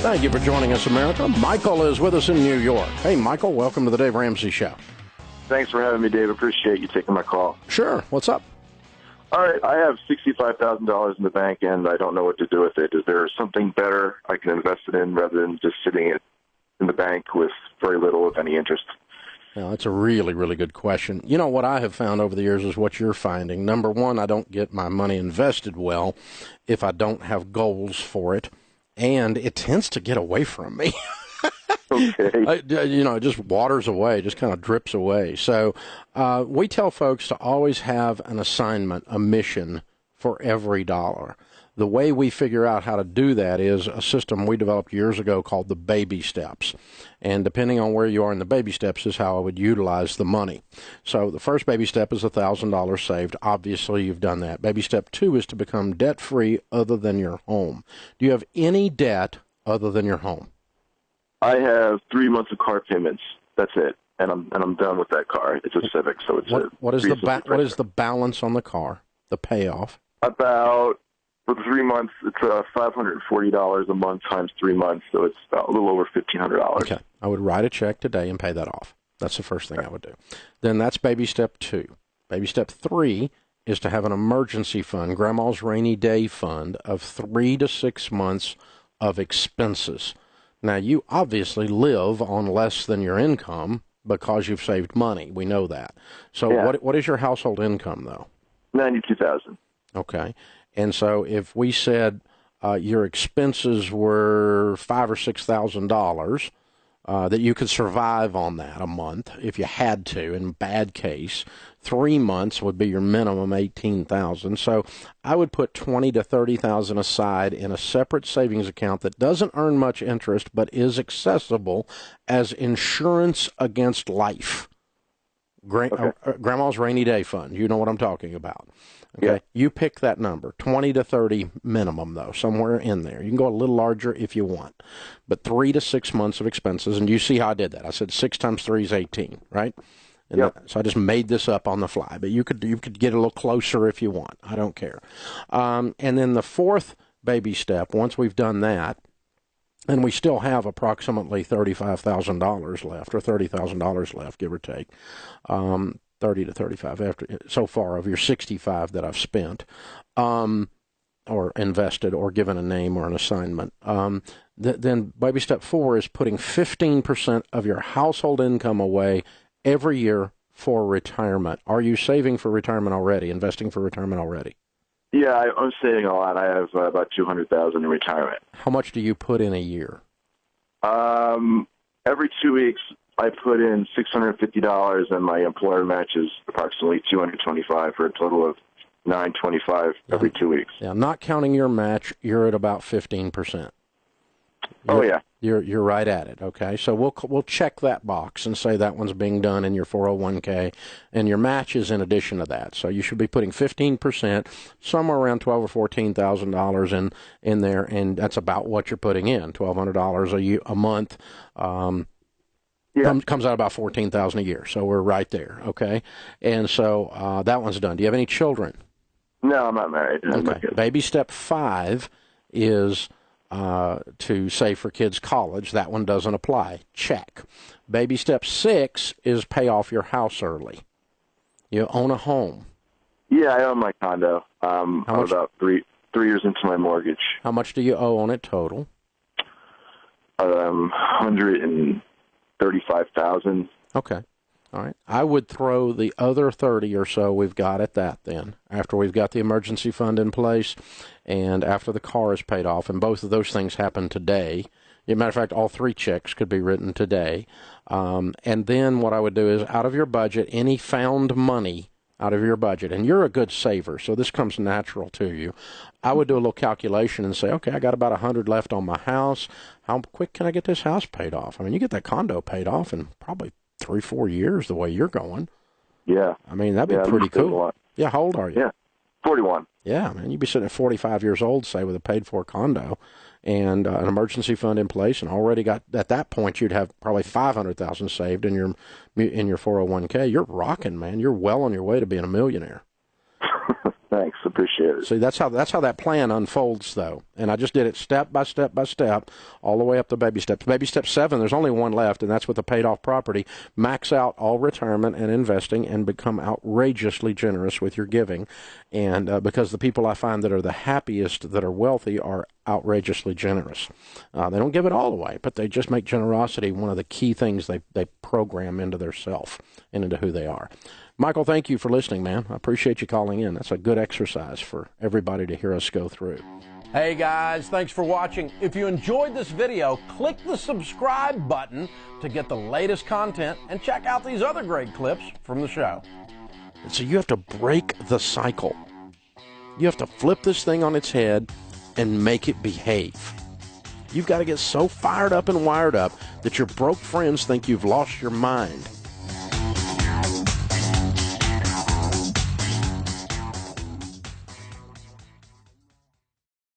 Thank you for joining us, America. Michael is with us in New York. Hey, Michael, welcome to the Dave Ramsey Show. Thanks for having me, Dave. Appreciate you taking my call. Sure. What's up? All right. I have $65,000 in the bank, and I don't know what to do with it. Is there something better I can invest it in rather than just sitting it in the bank with very little, if any, interest? Now, that's a really, really good question. You know, what I have found over the years is what you're finding. Number one, I don't get my money invested well if I don't have goals for it, and it tends to get away from me. Okay. It just waters away, just kind of drips away. So we tell folks to always have an assignment, a mission for every dollar. The way we figure out how to do that is a system we developed years ago called the baby steps. And depending on where you are in the baby steps is how I would utilize the money. So the first baby step is $1,000 saved. Obviously, you've done that. Baby step 2 is to become debt-free other than your home. Do you have any debt other than your home? I have 3 months of car payments. That's it. And I'm done with that car. It's a Civic, so it's what is the balance on the car, the payoff? About, for the 3 months, it's $540 a month times 3 months, so it's a little over $1,500. Okay. I would write a check today and pay that off. That's the first thing I would do. Then that's baby step 2. Baby step 3 is to have an emergency fund, Grandma's rainy day fund, of 3 to 6 months of expenses. Now, you obviously live on less than your income because you've saved money. We know that. So what is your household income, though? $92,000. Okay. And so if we said your expenses were $5,000 or $6,000, that you could survive on that a month if you had to, in bad case. 3 months would be your minimum, $18,000. So I would put $20,000 to $30,000 aside in a separate savings account that doesn't earn much interest but is accessible as insurance against life. Grandma's rainy day fund. You know what I'm talking about. Okay. Yeah. You pick that number, 20 to 30 minimum, though, somewhere in there. You can go a little larger if you want, but 3 to 6 months of expenses. And you see how I did that. I said 6 times 3 is 18, right? And so I just made this up on the fly, but you could get a little closer if you want. I don't care. And then the fourth baby step, once we've done that, and we still have approximately $35,000 left, or $30,000 left, give or take, 30 to 35 after so far of your 65 that I've spent, or invested, or given a name or an assignment. Then baby step 4 is putting 15% of your household income away every year for retirement. Are you saving for retirement already, investing for retirement already? Yeah, I'm saving a lot. I have about $200,000 in retirement. How much do you put in a year? Every 2 weeks, I put in $650, and my employer matches approximately $225 for a total of $925 every 2 weeks. Yeah, not counting your match, you're at about 15%. You're right at it. Okay, so we'll check that box and say that one's being done in your 401k, and your match is in addition to that. So you should be putting 15%, somewhere around $12,000 or $14,000 in there, and that's about what you're putting in, $1,200 a month. Comes out about $14,000 a year. So we're right there. Okay, and so that one's done. Do you have any children? No, I'm not married. Okay. Baby step 5 is to save for kids' college. That one doesn't apply. Check. Baby step 6 is pay off your house early. You own a home. Yeah, I own my condo. I'm about three years into my mortgage. How much do you owe on it total? $135,000. Okay. All right. I would throw the other 30 or so we've got at that then, after we've got the emergency fund in place and after the car is paid off, and both of those things happen today. As a matter of fact, all 3 checks could be written today. And then what I would do is, out of your budget, any found money out of your budget, and you're a good saver, so this comes natural to you, I would do a little calculation and say, okay, I got about 100 left on my house. How quick can I get this house paid off? I mean, you get that condo paid off in probably 3-4 years the way you're going. Yeah. I mean, that'd be pretty cool. Yeah, how old are you? Yeah, 41. Yeah, man, you'd be sitting at 45 years old, say, with a paid-for condo and an emergency fund in place, and already got, at that point, you'd have probably $500,000 saved in your 401k. You're rocking, man. You're well on your way to being a millionaire. Thanks. Appreciate it. See, that's how that plan unfolds, though. And I just did it step by step by step, all the way up to baby steps. Baby step 7, there's only one left, and that's with the paid-off property. Max out all retirement and investing and become outrageously generous with your giving. And because the people I find that are the happiest, that are wealthy, are outrageously generous. They don't give it all away, but they just make generosity one of the key things they program into their self and into who they are. Michael, thank you for listening, man. I appreciate you calling in. That's a good exercise for everybody to hear us go through. Hey, guys, thanks for watching. If you enjoyed this video, click the subscribe button to get the latest content and check out these other great clips from the show. So you have to break the cycle. You have to flip this thing on its head and make it behave. You've got to get so fired up and wired up that your broke friends think you've lost your mind.